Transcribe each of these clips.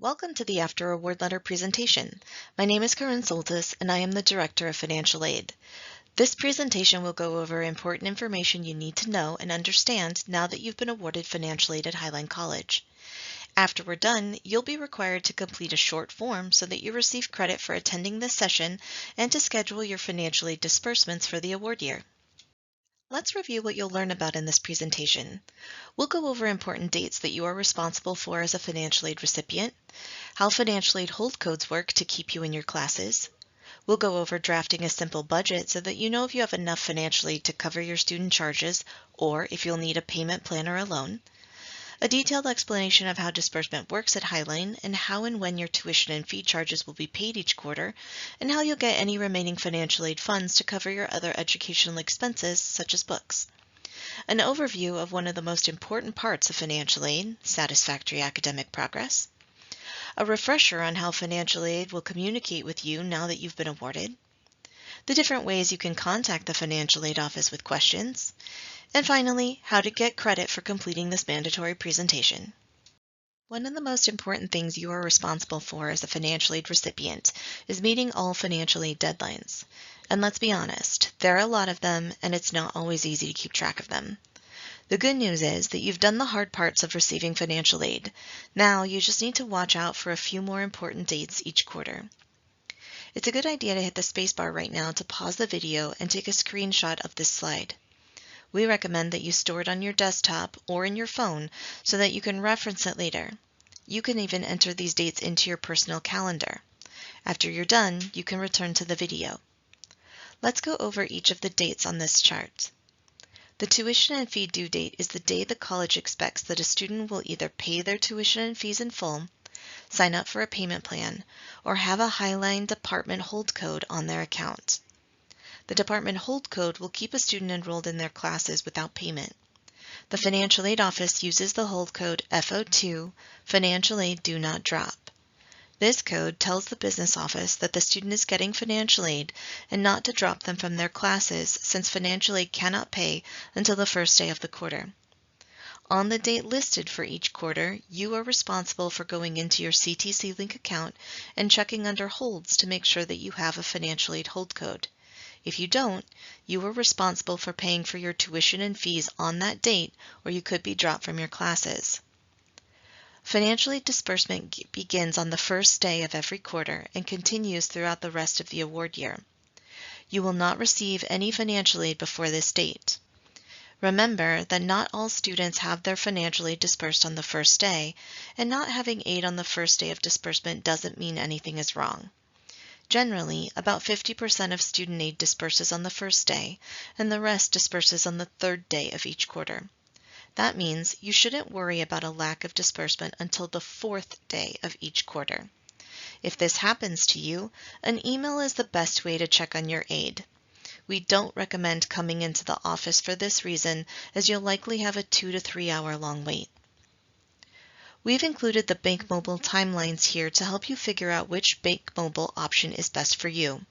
Welcome to the After Award Letter presentation. My name is Corinne Soltis, and I am the Director of Financial Aid. This presentation will go over important information you need to know and understand now that you've been awarded financial aid at Highline College. After we're done, you'll be required to complete a short form so that you receive credit for attending this session and to schedule your financial aid disbursements for the award year. Let's review what you'll learn about in this presentation. We'll go over important dates that you are responsible for as a financial aid recipient, how financial aid hold codes work to keep you in your classes. We'll go over drafting a simple budget so that you know if you have enough financial aid to cover your student charges or if you'll need a payment plan or a loan. A detailed explanation of how disbursement works at Highline and how and when your tuition and fee charges will be paid each quarter, and how you'll get any remaining financial aid funds to cover your other educational expenses, such as books. An overview of one of the most important parts of financial aid, satisfactory academic progress. A refresher on how financial aid will communicate with you now that you've been awarded. The different ways you can contact the financial aid office with questions. And finally, how to get credit for completing this mandatory presentation. One of the most important things you are responsible for as a financial aid recipient is meeting all financial aid deadlines. And let's be honest, there are a lot of them, and it's not always easy to keep track of them. The good news is that you've done the hard parts of receiving financial aid. Now you just need to watch out for a few more important dates each quarter. It's a good idea to hit the spacebar right now to pause the video and take a screenshot of this slide. We recommend that you store it on your desktop or in your phone so that you can reference it later. You can even enter these dates into your personal calendar. After you're done, you can return to the video. Let's go over each of the dates on this chart. The tuition and fee due date is the day the college expects that a student will either pay their tuition and fees in full, sign up for a payment plan, or have a Highline department hold code on their account. The department hold code will keep a student enrolled in their classes without payment. The financial aid office uses the hold code FO2, Financial Aid Do Not Drop. This code tells the business office that the student is getting financial aid and not to drop them from their classes since financial aid cannot pay until the first day of the quarter. On the date listed for each quarter, you are responsible for going into your CTC Link account and checking under holds to make sure that you have a financial aid hold code. If you don't, you are responsible for paying for your tuition and fees on that date, or you could be dropped from your classes. Financial aid disbursement begins on the first day of every quarter and continues throughout the rest of the award year. You will not receive any financial aid before this date. Remember that not all students have their financial aid disbursed on the first day, and not having aid on the first day of disbursement doesn't mean anything is wrong. Generally, about 50% of student aid disperses on the first day, and the rest disperses on the third day of each quarter. That means you shouldn't worry about a lack of disbursement until the fourth day of each quarter. If this happens to you, an email is the best way to check on your aid. We don't recommend coming into the office for this reason, as you'll likely have a 2 to 3 hour long wait. We've included the Bank Mobile timelines here to help you figure out which Bank Mobile option is best for you.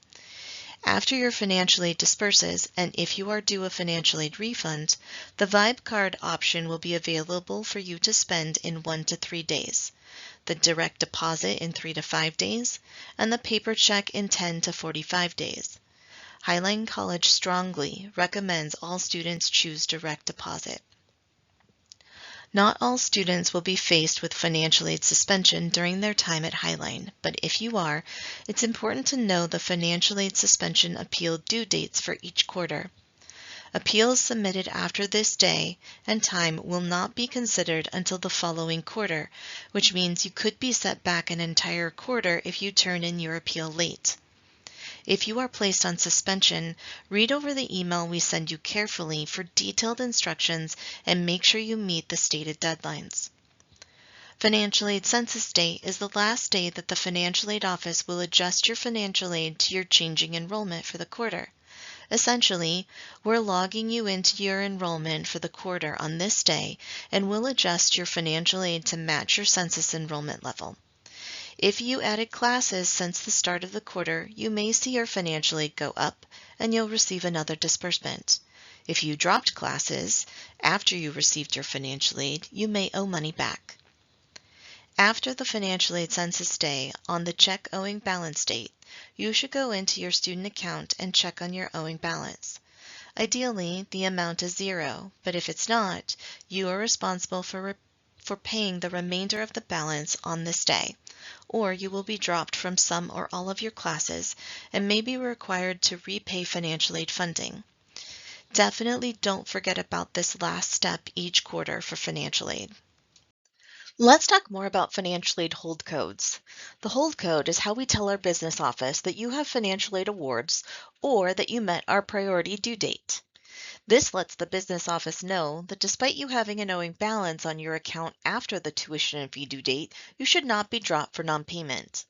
After your financial aid disperses, and if you are due a financial aid refund, the Vibe card option will be available for you to spend in 1 to 3 days, the direct deposit in 3 to 5 days, and the paper check in 10 to 45 days. Highline College strongly recommends all students choose direct deposit. Not all students will be faced with financial aid suspension during their time at Highline, but if you are, it's important to know the financial aid suspension appeal due dates for each quarter. Appeals submitted after this day and time will not be considered until the following quarter, which means you could be set back an entire quarter if you turn in your appeal late. If you are placed on suspension, read over the email we send you carefully for detailed instructions and make sure you meet the stated deadlines. Financial aid census date is the last day that the financial aid office will adjust your financial aid to your changing enrollment for the quarter. Essentially, we're logging you into your enrollment for the quarter on this day and will adjust your financial aid to match your census enrollment level. If you added classes since the start of the quarter, you may see your financial aid go up and you'll receive another disbursement. If you dropped classes after you received your financial aid, you may owe money back. After the financial aid census day, on the check owing balance date, you should go into your student account and check on your owing balance. Ideally, the amount is zero, but if it's not, you are responsible for paying the remainder of the balance on this day, or you will be dropped from some or all of your classes and may be required to repay financial aid funding. Definitely don't forget about this last step each quarter for financial aid. Let's talk more about financial aid hold codes. The hold code is how we tell our business office that you have financial aid awards or that you met our priority due date. This lets the business office know that despite you having an owing balance on your account after the tuition and fee due date, you should not be dropped for non-payment.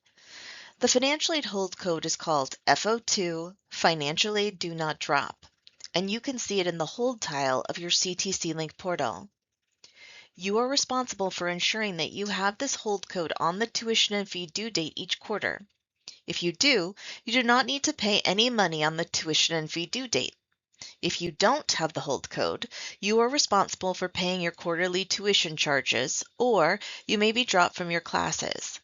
The financial aid hold code is called FO2 Financial Aid Do Not Drop, and you can see it in the hold tile of your CTC Link portal. You are responsible for ensuring that you have this hold code on the tuition and fee due date each quarter. If you do, you do not need to pay any money on the tuition and fee due date. If you don't have the hold code, you are responsible for paying your quarterly tuition charges, or you may be dropped from your classes.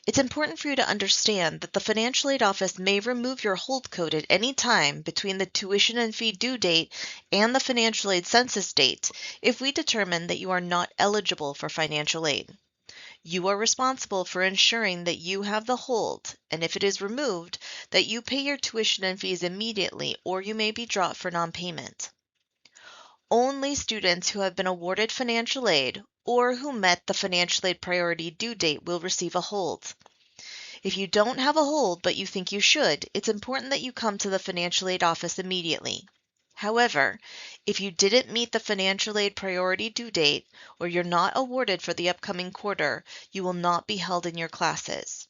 It's important for you to understand that the financial aid office may remove your hold code at any time between the tuition and fee due date and the financial aid census date if we determine that you are not eligible for financial aid. You are responsible for ensuring that you have the hold, and if it is removed, that you pay your tuition and fees immediately or you may be dropped for non-payment. Only students who have been awarded financial aid or who met the financial aid priority due date will receive a hold. If you don't have a hold but you think you should, it's important that you come to the financial aid office immediately. However, if you didn't meet the financial aid priority due date or you're not awarded for the upcoming quarter, you will not be held in your classes.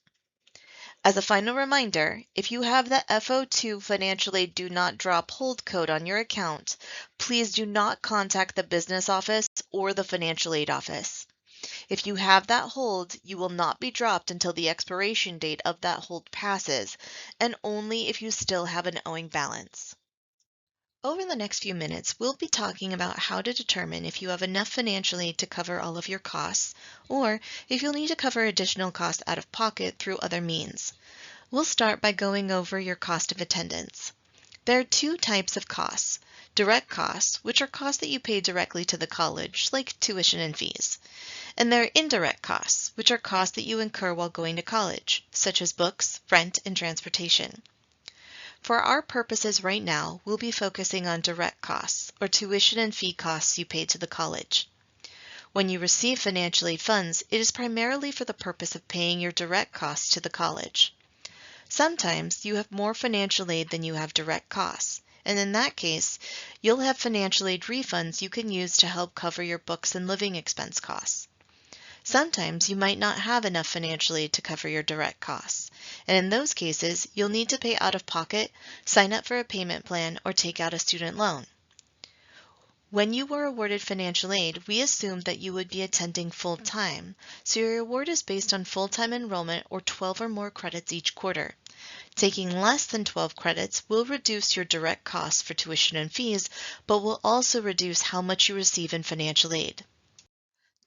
As a final reminder, if you have the FO2 Financial Aid Do Not Drop hold code on your account, please do not contact the business office or the financial aid office. If you have that hold, you will not be dropped until the expiration date of that hold passes, and only if you still have an owing balance. Over the next few minutes, we'll be talking about how to determine if you have enough financial aid to cover all of your costs, or if you'll need to cover additional costs out of pocket through other means. We'll start by going over your cost of attendance. There are two types of costs: direct costs, which are costs that you pay directly to the college, like tuition and fees. And there are indirect costs, which are costs that you incur while going to college, such as books, rent, and transportation. For our purposes right now, we'll be focusing on direct costs, or tuition and fee costs you pay to the college. When you receive financial aid funds, it is primarily for the purpose of paying your direct costs to the college. Sometimes you have more financial aid than you have direct costs, and in that case, you'll have financial aid refunds you can use to help cover your books and living expense costs. Sometimes you might not have enough financial aid to cover your direct costs, and in those cases, you'll need to pay out of pocket, sign up for a payment plan, or take out a student loan. When you were awarded financial aid, we assumed that you would be attending full-time, so your award is based on full-time enrollment or 12 or more credits each quarter. Taking less than 12 credits will reduce your direct costs for tuition and fees, but will also reduce how much you receive in financial aid.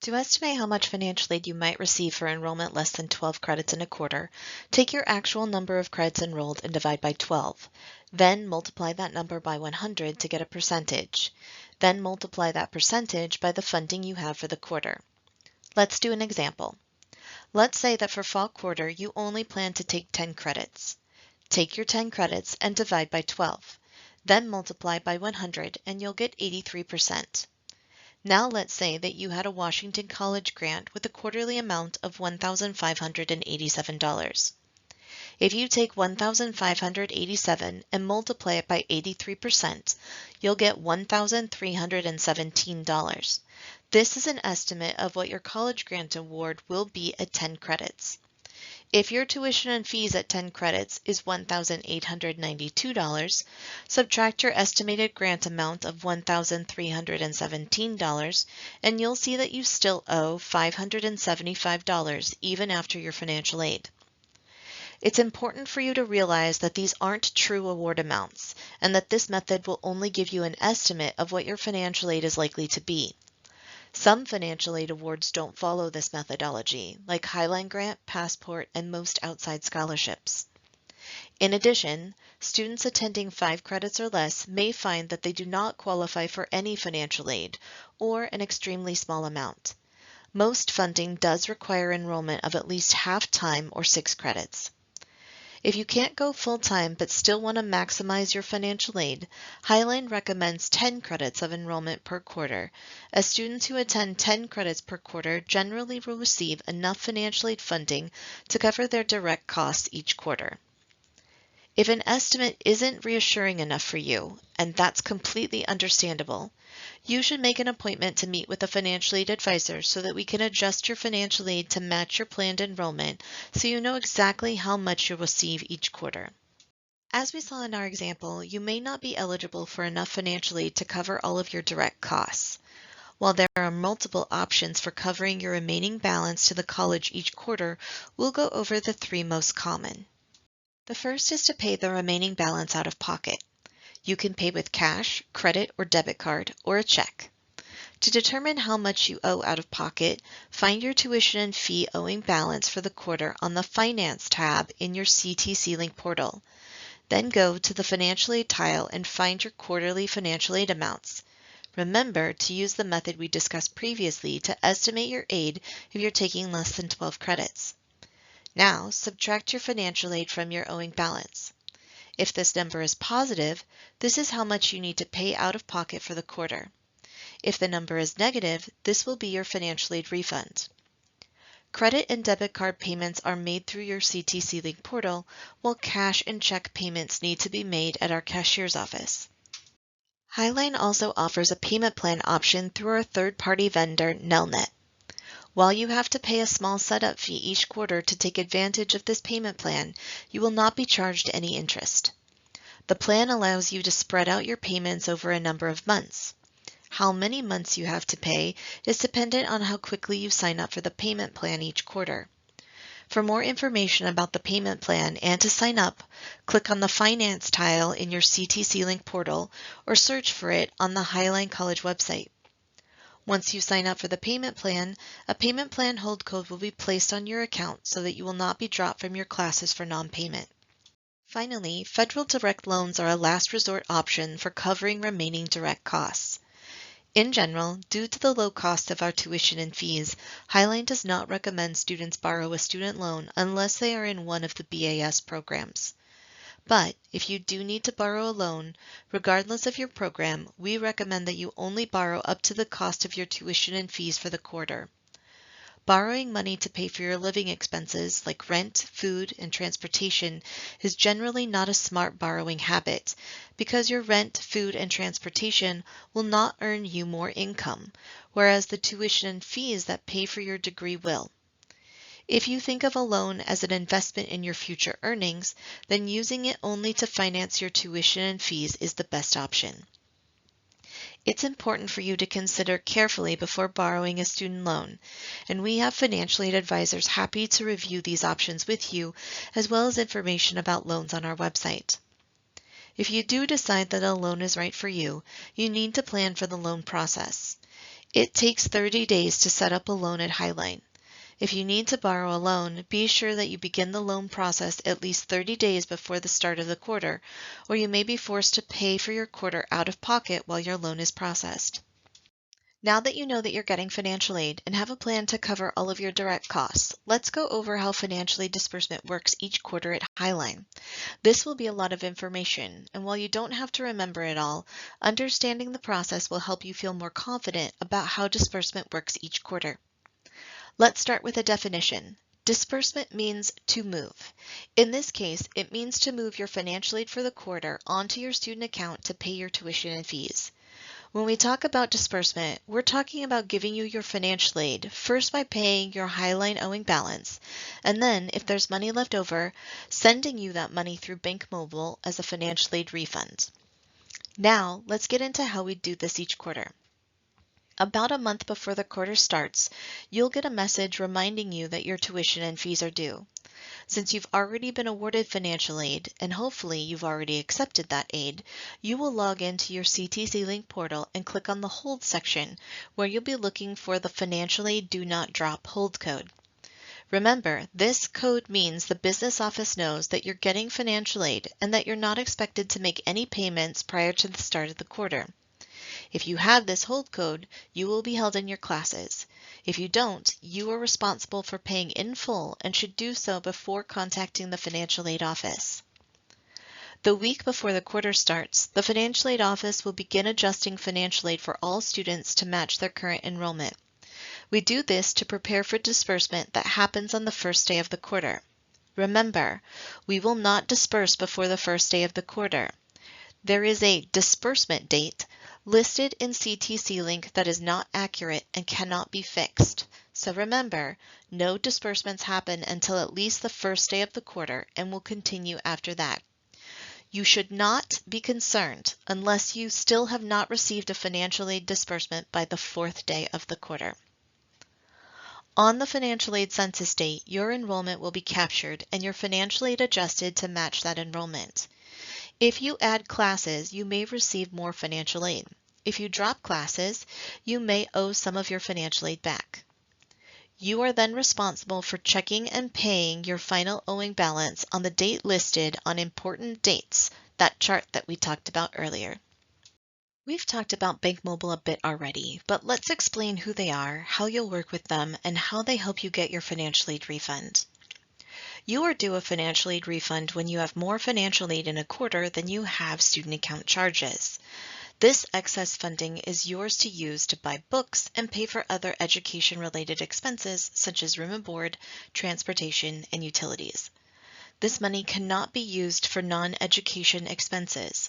To estimate how much financial aid you might receive for enrollment less than 12 credits in a quarter, take your actual number of credits enrolled and divide by 12. Then multiply that number by 100 to get a percentage. Then multiply that percentage by the funding you have for the quarter. Let's do an example. Let's say that for fall quarter you only plan to take 10 credits. Take your 10 credits and divide by 12. Then multiply by 100 and you'll get 83%. Now let's say that you had a Washington College grant with a quarterly amount of $1,587. If you take $1,587 and multiply it by 83%, you'll get $1,317. This is an estimate of what your college grant award will be at 10 credits. If your tuition and fees at 10 credits is $1,892, subtract your estimated grant amount of $1,317, and you'll see that you still owe $575 even after your financial aid. It's important for you to realize that these aren't true award amounts, and that this method will only give you an estimate of what your financial aid is likely to be. Some financial aid awards don't follow this methodology, like Highline Grant, Passport, and most outside scholarships. In addition, students attending 5 credits or less may find that they do not qualify for any financial aid, or an extremely small amount. Most funding does require enrollment of at least half-time or 6 credits. If you can't go full-time but still want to maximize your financial aid, Highline recommends 10 credits of enrollment per quarter, as students who attend 10 credits per quarter generally will receive enough financial aid funding to cover their direct costs each quarter. If an estimate isn't reassuring enough for you, and that's completely understandable, you should make an appointment to meet with a financial aid advisor so that we can adjust your financial aid to match your planned enrollment so you know exactly how much you'll receive each quarter. As we saw in our example, you may not be eligible for enough financial aid to cover all of your direct costs. While there are multiple options for covering your remaining balance to the college each quarter, we'll go over the 3 most common. The first is to pay the remaining balance out of pocket. You can pay with cash, credit or debit card, or a check. To determine how much you owe out of pocket, find your tuition and fee owing balance for the quarter on the Finance tab in your CTC Link portal. Then go to the Financial Aid tile and find your quarterly financial aid amounts. Remember to use the method we discussed previously to estimate your aid if you're taking less than 12 credits. Now, subtract your financial aid from your owing balance. If this number is positive, this is how much you need to pay out of pocket for the quarter. If the number is negative, this will be your financial aid refund. Credit and debit card payments are made through your CTC Link portal, while cash and check payments need to be made at our cashier's office. Highline also offers a payment plan option through our third-party vendor, Nelnet. While you have to pay a small setup fee each quarter to take advantage of this payment plan, you will not be charged any interest. The plan allows you to spread out your payments over a number of months. How many months you have to pay is dependent on how quickly you sign up for the payment plan each quarter. For more information about the payment plan and to sign up, click on the Finance tile in your CTC Link portal or search for it on the Highline College website. Once you sign up for the payment plan, a payment plan hold code will be placed on your account so that you will not be dropped from your classes for non-payment. Finally, federal direct loans are a last resort option for covering remaining direct costs. In general, due to the low cost of our tuition and fees, Highline does not recommend students borrow a student loan unless they are in one of the BAS programs. But if you do need to borrow a loan, regardless of your program, we recommend that you only borrow up to the cost of your tuition and fees for the quarter. Borrowing money to pay for your living expenses like rent, food, and transportation is generally not a smart borrowing habit because your rent, food, and transportation will not earn you more income, whereas the tuition and fees that pay for your degree will. If you think of a loan as an investment in your future earnings, then using it only to finance your tuition and fees is the best option. It's important for you to consider carefully before borrowing a student loan, and we have financial aid advisors happy to review these options with you, as well as information about loans on our website. If you do decide that a loan is right for you, you need to plan for the loan process. It takes 30 days to set up a loan at Highline. If you need to borrow a loan, be sure that you begin the loan process at least 30 days before the start of the quarter, or you may be forced to pay for your quarter out of pocket while your loan is processed. Now that you know that you're getting financial aid and have a plan to cover all of your direct costs, let's go over how financial aid disbursement works each quarter at Highline. This will be a lot of information, and while you don't have to remember it all, understanding the process will help you feel more confident about how disbursement works each quarter. Let's start with a definition. Disbursement means to move. In this case, it means to move your financial aid for the quarter onto your student account to pay your tuition and fees. When we talk about disbursement, we're talking about giving you your financial aid, first by paying your Highline owing balance, and then, if there's money left over, sending you that money through Bank Mobile as a financial aid refund. Now, let's get into how we do this each quarter. About a month before the quarter starts, you'll get a message reminding you that your tuition and fees are due. Since you've already been awarded financial aid, and hopefully you've already accepted that aid, you will log into your CTC Link portal and click on the Hold section, where you'll be looking for the Financial Aid Do Not Drop Hold code. Remember, this code means the business office knows that you're getting financial aid and that you're not expected to make any payments prior to the start of the quarter. If you have this hold code, you will be held in your classes. If you don't, you are responsible for paying in full and should do so before contacting the financial aid office. The week before the quarter starts, the financial aid office will begin adjusting financial aid for all students to match their current enrollment. We do this to prepare for disbursement that happens on the first day of the quarter. Remember, we will not disperse before the first day of the quarter. There is a disbursement date listed in CTC Link that is not accurate and cannot be fixed. So remember, no disbursements happen until at least the first day of the quarter and will continue after that. You should not be concerned unless you still have not received a financial aid disbursement by the fourth day of the quarter. On the financial aid census date, your enrollment will be captured and your financial aid adjusted to match that enrollment. If you add classes, you may receive more financial aid. If you drop classes, you may owe some of your financial aid back. You are then responsible for checking and paying your final owing balance on the date listed on important dates, that chart that we talked about earlier. We've talked about BankMobile a bit already, but let's explain who they are, how you'll work with them, and how they help you get your financial aid refund. You are due a financial aid refund when you have more financial aid in a quarter than you have student account charges. This excess funding is yours to use to buy books and pay for other education-related expenses such as room and board, transportation, and utilities. This money cannot be used for non-education expenses.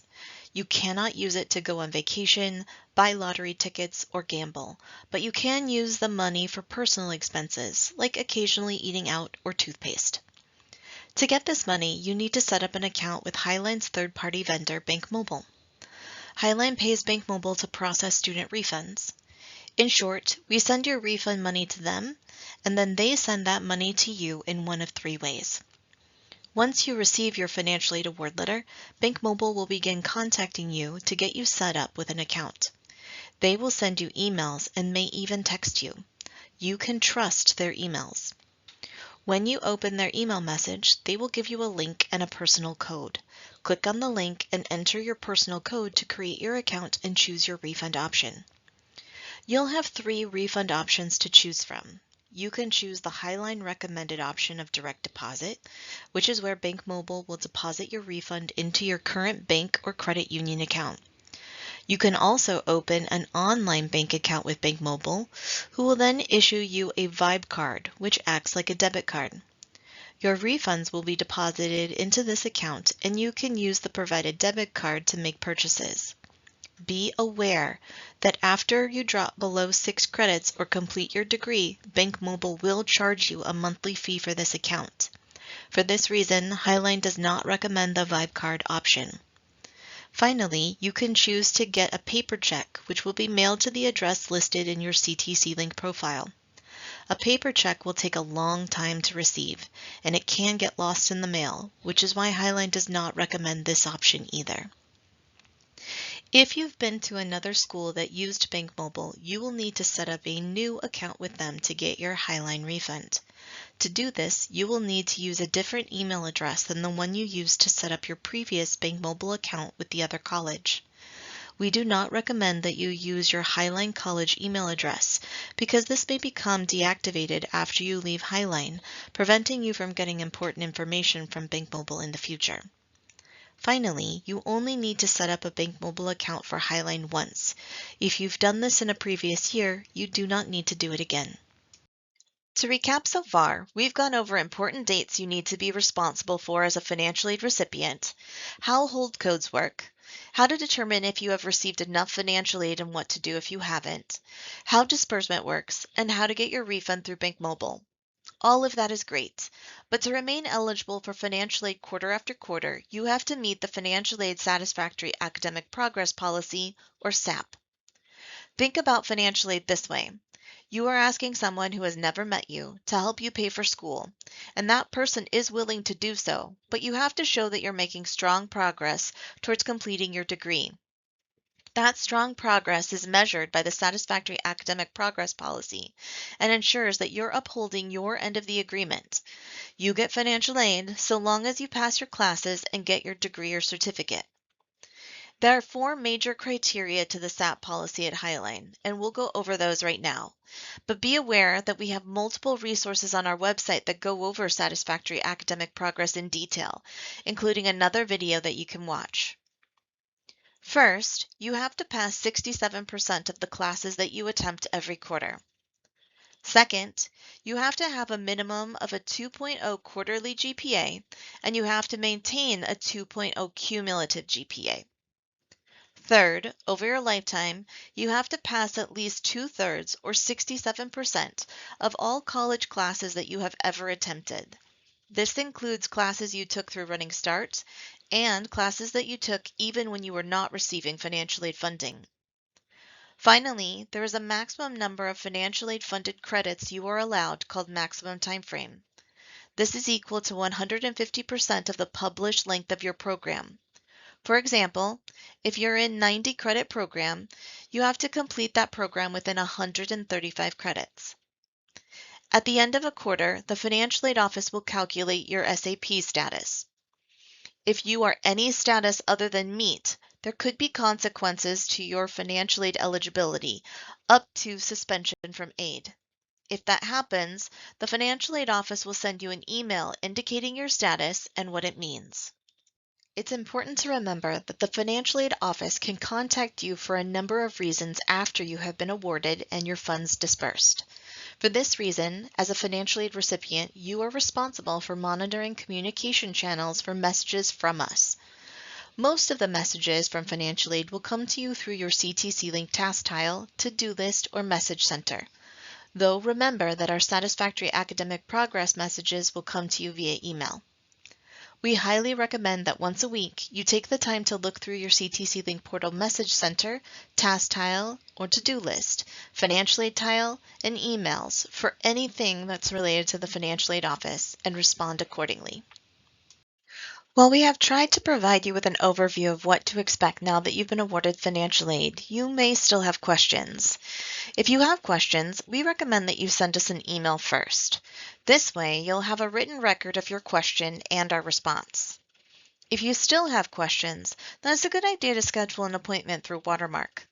You cannot use it to go on vacation, buy lottery tickets, or gamble, but you can use the money for personal expenses, like occasionally eating out or toothpaste. To get this money, you need to set up an account with Highline's third-party vendor, BankMobile. Highline pays BankMobile to process student refunds. In short, we send your refund money to them, and then they send that money to you in one of three ways. Once you receive your financial aid award letter, BankMobile will begin contacting you to get you set up with an account. They will send you emails and may even text you. You can trust their emails. When you open their email message, they will give you a link and a personal code. Click on the link and enter your personal code to create your account and choose your refund option. You'll have three refund options to choose from. You can choose the Highline recommended option of direct deposit, which is where BankMobile will deposit your refund into your current bank or credit union account. You can also open an online bank account with BankMobile, who will then issue you a Vibe card, which acts like a debit card. Your refunds will be deposited into this account, and you can use the provided debit card to make purchases. Be aware that after you drop below 6 credits or complete your degree, BankMobile will charge you a monthly fee for this account. For this reason, Highline does not recommend the Vibe card option. Finally, you can choose to get a paper check, which will be mailed to the address listed in your CTC Link profile. A paper check will take a long time to receive, and it can get lost in the mail, which is why Highline does not recommend this option either. If you've been to another school that used BankMobile, you will need to set up a new account with them to get your Highline refund. To do this, you will need to use a different email address than the one you used to set up your previous BankMobile account with the other college. We do not recommend that you use your Highline college email address because this may become deactivated after you leave Highline, preventing you from getting important information from BankMobile in the future. Finally, you only need to set up a BankMobile account for Highline once. If you've done this in a previous year, you do not need to do it again. To recap so far, we've gone over important dates you need to be responsible for as a financial aid recipient, how hold codes work, how to determine if you have received enough financial aid and what to do if you haven't, how disbursement works, and how to get your refund through BankMobile. All of that is great, but to remain eligible for financial aid quarter after quarter, you have to meet the Financial Aid Satisfactory Academic Progress Policy, or SAP. Think about financial aid this way. You are asking someone who has never met you to help you pay for school, and that person is willing to do so, but you have to show that you're making strong progress towards completing your degree. That strong progress is measured by the Satisfactory Academic Progress Policy and ensures that you're upholding your end of the agreement. You get financial aid so long as you pass your classes and get your degree or certificate. There are four major criteria to the SAP policy at Highline, and we'll go over those right now. But be aware that we have multiple resources on our website that go over satisfactory academic progress in detail, including another video that you can watch. First, you have to pass 67% of the classes that you attempt every quarter. Second, you have to have a minimum of a 2.0 quarterly GPA, and you have to maintain a 2.0 cumulative GPA. Third, over your lifetime, you have to pass at least 2/3 or 67% of all college classes that you have ever attempted. This includes classes you took through Running Start and classes that you took even when you were not receiving financial aid funding. Finally, there is a maximum number of financial aid funded credits you are allowed called maximum time frame. This is equal to 150% of the published length of your program. For example, if you're in 90 credit program, you have to complete that program within 135 credits. At the end of a quarter, the financial aid office will calculate your SAP status. If you are any status other than meet, there could be consequences to your financial aid eligibility, up to suspension from aid. If that happens, the financial aid office will send you an email indicating your status and what it means. It's important to remember that the financial aid office can contact you for a number of reasons after you have been awarded and your funds dispersed. For this reason, as a financial aid recipient, you are responsible for monitoring communication channels for messages from us. Most of the messages from financial aid will come to you through your CTC Link task tile, to-do list, or message center. Though remember that our satisfactory academic progress messages will come to you via email. We highly recommend that once a week you take the time to look through your CTC Link portal message center, task tile, or to-do list, financial aid tile, and emails for anything that's related to the financial aid office and respond accordingly. While we have tried to provide you with an overview of what to expect now that you've been awarded financial aid, you may still have questions. If you have questions, we recommend that you send us an email first. This way, you'll have a written record of your question and our response. If you still have questions, then it's a good idea to schedule an appointment through Watermark.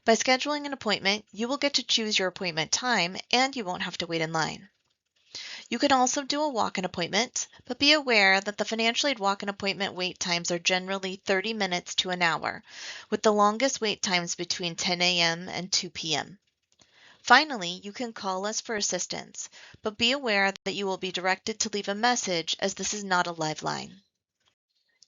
By scheduling an appointment, you will get to choose your appointment time and you won't have to wait in line. You can also do a walk-in appointment, but be aware that the financial aid walk-in appointment wait times are generally 30 minutes to an hour, with the longest wait times between 10 a.m. and 2 p.m. Finally, you can call us for assistance, but be aware that you will be directed to leave a message as this is not a live line.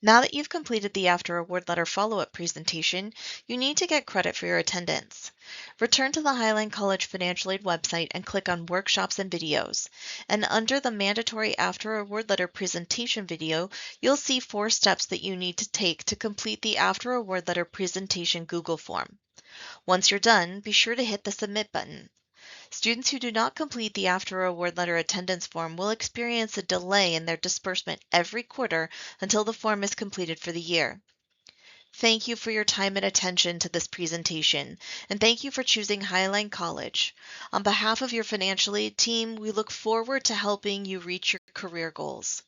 Now that you've completed the after award letter follow-up presentation, you need to get credit for your attendance. Return to the Highline College Financial Aid website and click on Workshops and Videos. And under the mandatory after award letter presentation video, you'll see 4 steps that you need to take to complete the after award letter presentation Google form. Once you're done, be sure to hit the Submit button. Students who do not complete the after award letter attendance form will experience a delay in their disbursement every quarter until the form is completed for the year. Thank you for your time and attention to this presentation, and thank you for choosing Highline College. On behalf of your financial aid team, we look forward to helping you reach your career goals.